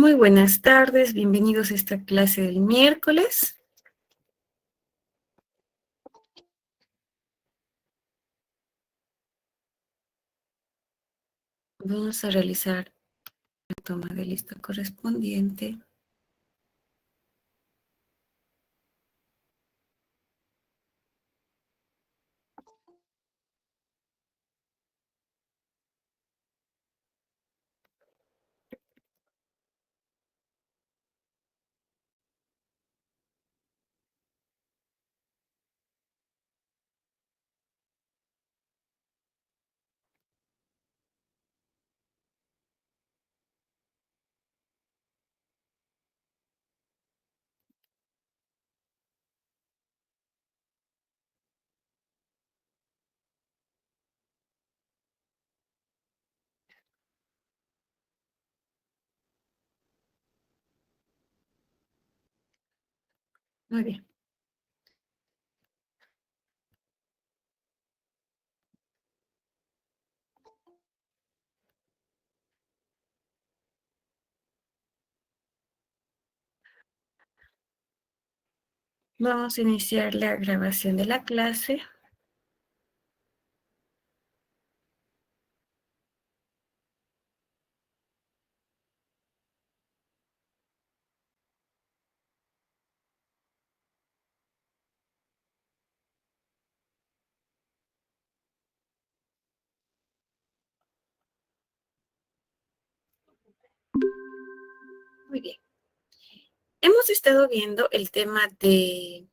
Muy buenas tardes, bienvenidos a esta clase del miércoles. Vamos a realizar la toma de lista correspondiente. Muy bien. Vamos a iniciar la grabación de la clase. Muy bien. Hemos estado viendo el tema del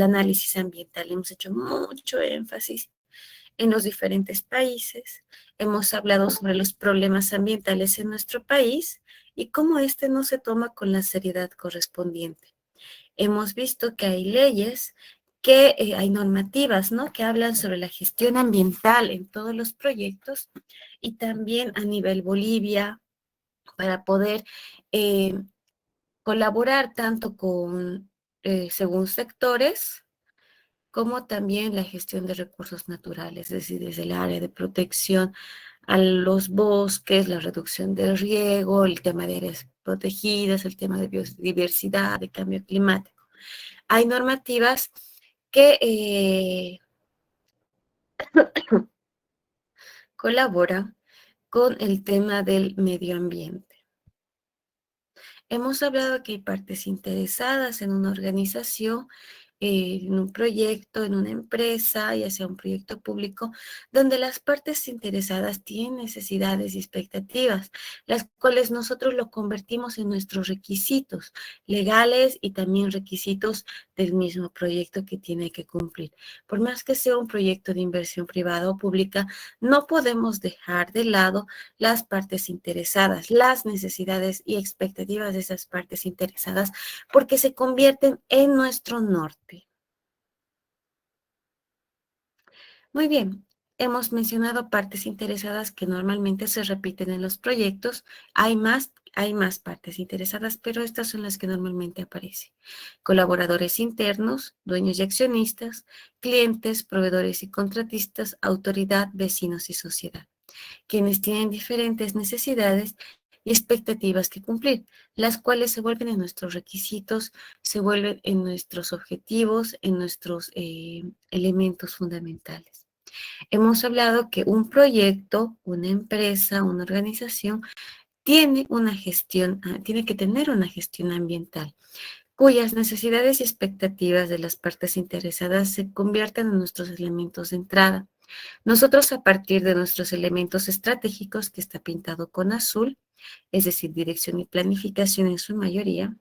análisis ambiental. Hemos hecho mucho énfasis en los diferentes países. Hemos hablado sobre los problemas ambientales en nuestro país y cómo este no se toma con la seriedad correspondiente. Hemos visto que hay leyes, que hay normativas, ¿no? Que hablan sobre la gestión ambiental en todos los proyectos y también a nivel Bolivia para poder eh, colaborar tanto con, según sectores, como también la gestión de recursos naturales, es decir, desde el área de protección a los bosques, la reducción del riego, el tema de áreas protegidas, el tema de biodiversidad, de cambio climático. Hay normativas que colaboran con el tema del medio ambiente. Hemos hablado que hay partes interesadas en una organización, en un proyecto, en una empresa, ya sea un proyecto público, donde las partes interesadas tienen necesidades y expectativas, las cuales nosotros lo convertimos en nuestros requisitos legales y también requisitos del mismo proyecto que tiene que cumplir. Por más que sea un proyecto de inversión privada o pública, no podemos dejar de lado las partes interesadas, las necesidades y expectativas de esas partes interesadas, porque se convierten en nuestro norte. Muy bien, hemos mencionado partes interesadas que normalmente se repiten en los proyectos. Hay más partes interesadas, pero estas son las que normalmente aparecen. Colaboradores internos, dueños y accionistas, clientes, proveedores y contratistas, autoridad, vecinos y sociedad, quienes tienen diferentes necesidades y expectativas que cumplir, las cuales se vuelven en nuestros requisitos, se vuelven en nuestros objetivos, en nuestros elementos fundamentales. Hemos hablado que un proyecto, una empresa, una organización tiene una gestión, tiene que tener una gestión ambiental, cuyas necesidades y expectativas de las partes interesadas se convierten en nuestros elementos de entrada. Nosotros, a partir de nuestros elementos estratégicos, que está pintado con azul, es decir, dirección y planificación en su mayoría,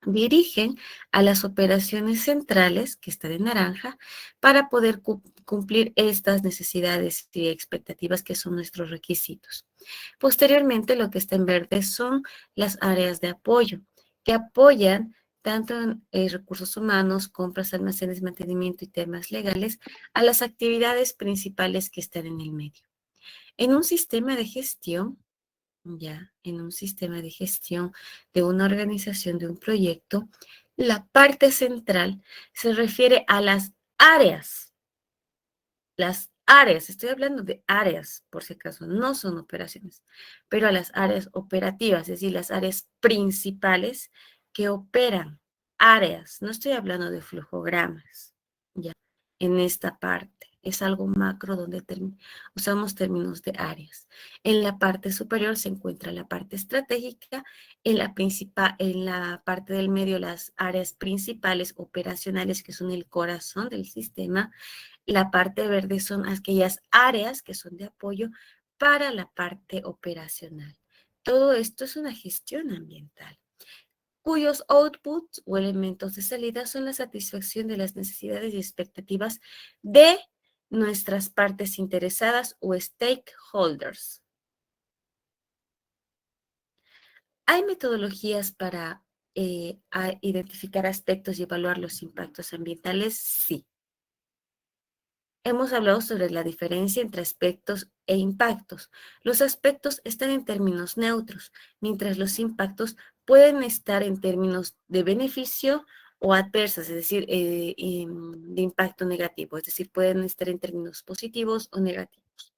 dirigen a las operaciones centrales, que está de naranja, para poder cumplir estas necesidades y expectativas que son nuestros requisitos. Posteriormente, lo que está en verde son las áreas de apoyo, que apoyan tanto en recursos humanos, compras, almacenes, mantenimiento y temas legales, a las actividades principales que están en el medio. En un sistema de gestión, en un sistema de gestión de una organización, de un proyecto, la parte central se refiere a las áreas, estoy hablando de áreas, por si acaso, no son operaciones, pero a las áreas operativas, es decir, las áreas principales que operan áreas, no estoy hablando de flujogramas, ya, en esta parte. Es algo macro donde usamos términos de áreas. En la parte superior se encuentra la parte estratégica, en la parte del medio las áreas principales operacionales que son el corazón del sistema. La parte verde son aquellas áreas que son de apoyo para la parte operacional. Todo esto es una gestión ambiental, cuyos outputs o elementos de salida son la satisfacción de las necesidades y expectativas de nuestras partes interesadas o stakeholders. ¿Hay metodologías para identificar aspectos y evaluar los impactos ambientales? Sí. Hemos hablado sobre la diferencia entre aspectos e impactos. Los aspectos están en términos neutros, mientras los impactos pueden estar en términos de beneficio o adversas, es decir, de impacto negativo, es decir, pueden estar en términos positivos o negativos.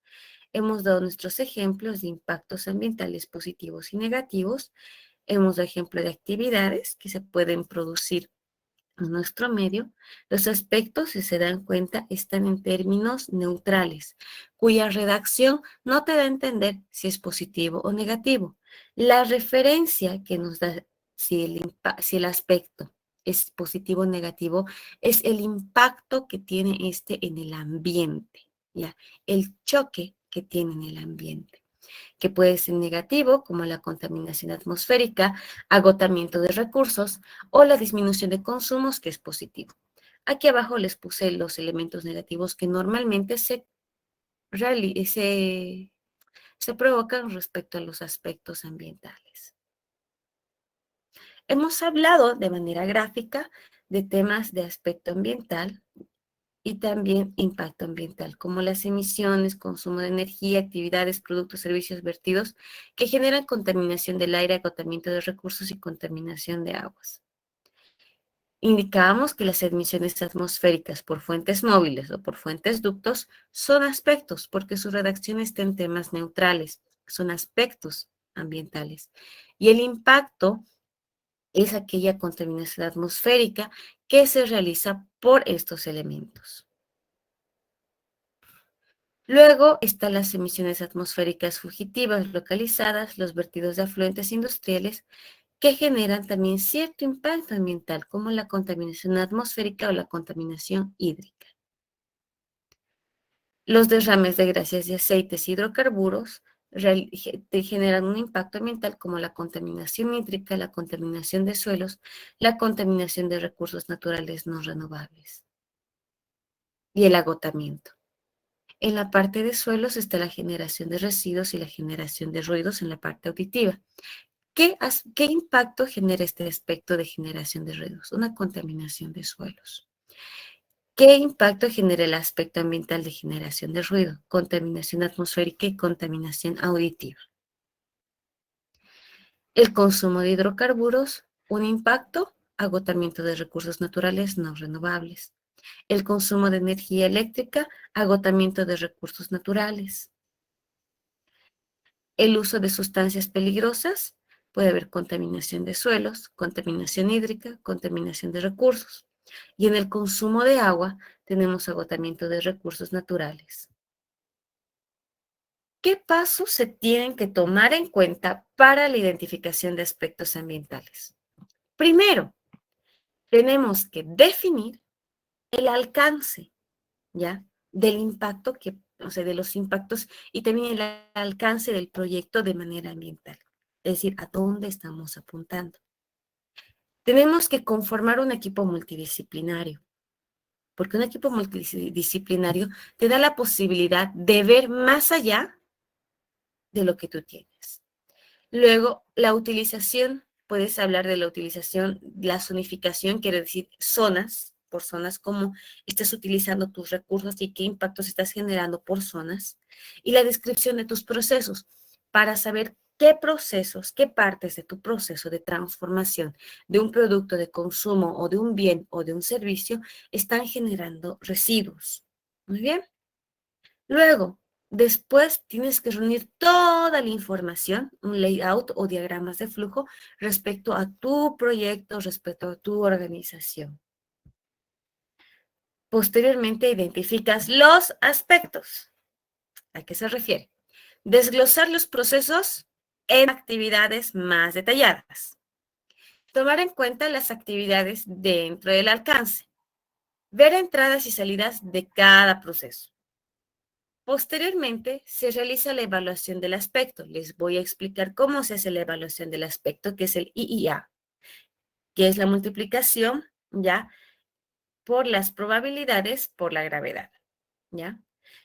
Hemos dado nuestros ejemplos de impactos ambientales positivos y negativos. Hemos dado ejemplo de actividades que se pueden producir en nuestro medio. Los aspectos, si se dan cuenta, están en términos neutrales, cuya redacción no te da a entender si es positivo o negativo. La referencia que nos da si el aspecto es positivo o negativo es el impacto que tiene este en el ambiente, ¿ya? El choque que tiene en el ambiente, que puede ser negativo, como la contaminación atmosférica, agotamiento de recursos o la disminución de consumos, que es positivo. Aquí abajo les puse los elementos negativos que normalmente se provocan respecto a los aspectos ambientales. Hemos hablado de manera gráfica de temas de aspecto ambiental y también impacto ambiental, como las emisiones, consumo de energía, actividades, productos, servicios vertidos que generan contaminación del aire, agotamiento de recursos y contaminación de aguas. Indicábamos que las emisiones atmosféricas por fuentes móviles o por fuentes ductos son aspectos, porque su redacción está en temas neutrales, son aspectos ambientales. Y el impacto es aquella contaminación atmosférica que se realiza por estos elementos. Luego están las emisiones atmosféricas fugitivas localizadas, los vertidos de afluentes industriales, que generan también cierto impacto ambiental, como la contaminación atmosférica o la contaminación hídrica. Los derrames de grasas y aceites y hidrocarburos generan un impacto ambiental como la contaminación hídrica, la contaminación de suelos, la contaminación de recursos naturales no renovables y el agotamiento. En la parte de suelos está la generación de residuos y la generación de ruidos en la parte auditiva. ¿Qué impacto genera este aspecto de generación de ruidos? Una contaminación de suelos. ¿Qué impacto genera el aspecto ambiental de generación de ruido? Contaminación atmosférica y contaminación auditiva. El consumo de hidrocarburos, un impacto, agotamiento de recursos naturales no renovables. El consumo de energía eléctrica, agotamiento de recursos naturales. El uso de sustancias peligrosas, puede haber contaminación de suelos, contaminación hídrica, contaminación de recursos. Y en el consumo de agua tenemos agotamiento de recursos naturales. ¿Qué pasos se tienen que tomar en cuenta para la identificación de aspectos ambientales? Primero, tenemos que definir el alcance, ¿ya? Del impacto o sea, de los impactos y también el alcance del proyecto de manera ambiental. Es decir, a dónde estamos apuntando. Tenemos que conformar un equipo multidisciplinario, porque un equipo multidisciplinario te da la posibilidad de ver más allá de lo que tú tienes. Luego, la utilización, puedes hablar de la utilización, la zonificación, quiere decir zonas, por zonas, cómo estás utilizando tus recursos y qué impactos estás generando por zonas. Y la descripción de tus procesos, para saber qué procesos, qué partes de tu proceso de transformación de un producto de consumo o de un bien o de un servicio están generando residuos. Muy bien. Luego, después tienes que reunir toda la información, un layout o diagramas de flujo respecto a tu proyecto, respecto a tu organización. Posteriormente identificas los aspectos. ¿A qué se refiere? Desglosar los procesos en actividades más detalladas. Tomar en cuenta las actividades dentro del alcance. Ver entradas y salidas de cada proceso. Posteriormente, se realiza la evaluación del aspecto. Les voy a explicar cómo se hace la evaluación del aspecto, que es el IIA, que es la multiplicación, ¿ya? Por las probabilidades por la gravedad, ¿ya?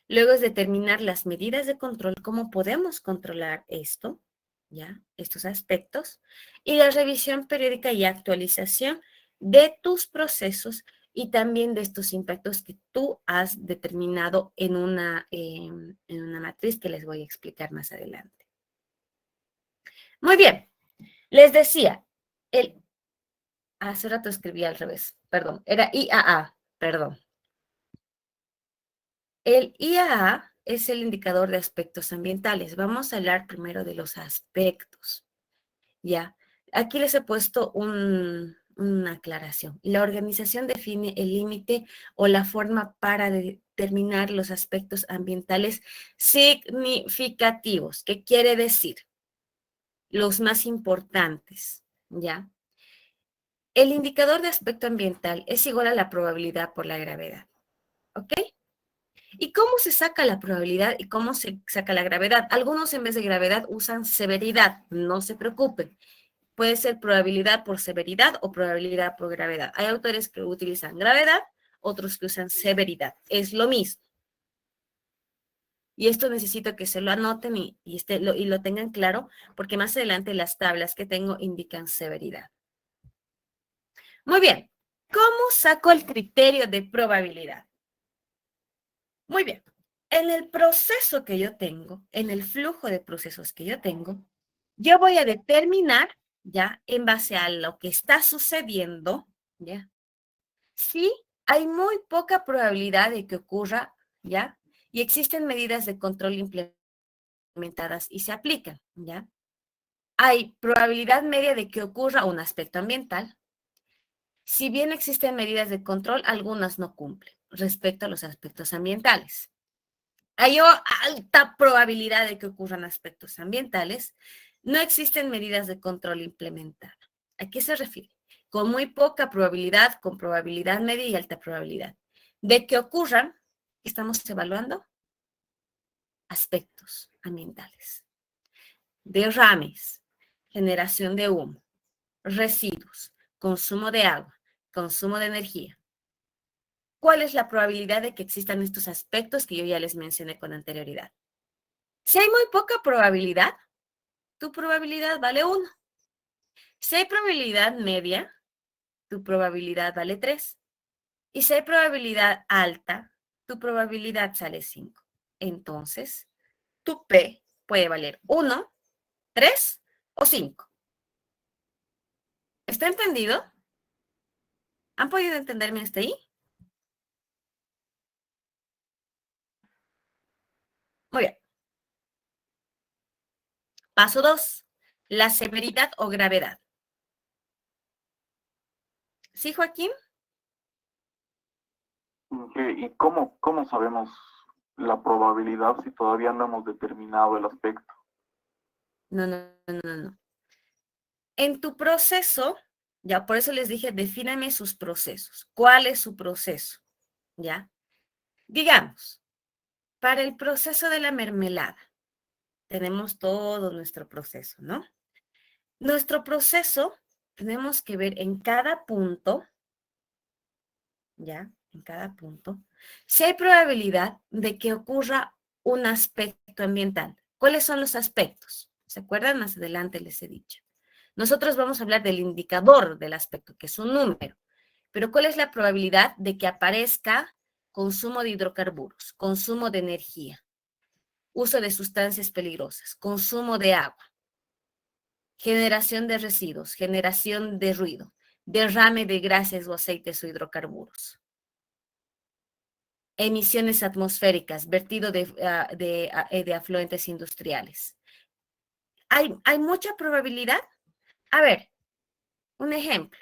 Luego es determinar las medidas de control, cómo podemos controlar esto, ¿ya? Estos aspectos. Y la revisión periódica y actualización de tus procesos y también de estos impactos que tú has determinado en una matriz que les voy a explicar más adelante. Muy bien, les decía, hace rato escribí al revés, perdón, era IAA, perdón. El IAA es el indicador de aspectos ambientales. Vamos a hablar primero de los aspectos, ¿ya? Aquí les he puesto una aclaración. La organización define el límite o la forma para determinar los aspectos ambientales significativos. ¿Qué quiere decir? Los más importantes, ¿ya? El indicador de aspecto ambiental es igual a la probabilidad por la gravedad, ¿ok? ¿Y cómo se saca la probabilidad y cómo se saca la gravedad? Algunos en vez de gravedad usan severidad, no se preocupen. Puede ser probabilidad por severidad o probabilidad por gravedad. Hay autores que utilizan gravedad, otros que usan severidad. Es lo mismo. Y esto necesito que se lo anoten y lo tengan claro, porque más adelante las tablas que tengo indican severidad. Muy bien. ¿Cómo saco el criterio de probabilidad? Muy bien. En el proceso que yo tengo, en el flujo de procesos que yo tengo, yo voy a determinar, ya, en base a lo que está sucediendo, ya, si hay muy poca probabilidad de que ocurra, ya, y existen medidas de control implementadas y se aplican, ya. Hay probabilidad media de que ocurra un aspecto ambiental. Si bien existen medidas de control, algunas no cumplen respecto a los aspectos ambientales. Hay alta probabilidad de que ocurran aspectos ambientales. No existen medidas de control implementadas. ¿A qué se refiere? Con muy poca probabilidad, con probabilidad media y alta probabilidad. De que ocurran, estamos evaluando aspectos ambientales. Derrames, generación de humo, residuos, consumo de agua, consumo de energía. ¿Cuál es la probabilidad de que existan estos aspectos que yo ya les mencioné con anterioridad? Si hay muy poca probabilidad, tu probabilidad vale 1. Si hay probabilidad media, tu probabilidad vale 3. Y si hay probabilidad alta, tu probabilidad sale 5. Entonces, tu P puede valer 1, 3 o 5. ¿Está entendido? ¿Han podido entenderme hasta ahí? Muy bien. Paso 2. La severidad o gravedad. ¿Sí, Joaquín? ¿Y cómo sabemos la probabilidad si todavía no hemos determinado el aspecto? No, no, no, no, no. En tu proceso, ya por eso les dije, defíname sus procesos. ¿Cuál es su proceso? ¿Ya? Digamos, para el proceso de la mermelada, tenemos todo nuestro proceso, ¿no? Nuestro proceso, tenemos que ver en cada punto, ¿ya? En cada punto, si hay probabilidad de que ocurra un aspecto ambiental. ¿Cuáles son los aspectos? ¿Se acuerdan? Más adelante les he dicho. Nosotros vamos a hablar del indicador del aspecto, que es un número. Pero ¿cuál es la probabilidad de que aparezca consumo de hidrocarburos, consumo de energía, uso de sustancias peligrosas, consumo de agua, generación de residuos, generación de ruido, derrame de grasas o aceites o hidrocarburos? emisiones atmosféricas, vertido de afluentes industriales. ¿Hay mucha probabilidad? A ver, un ejemplo.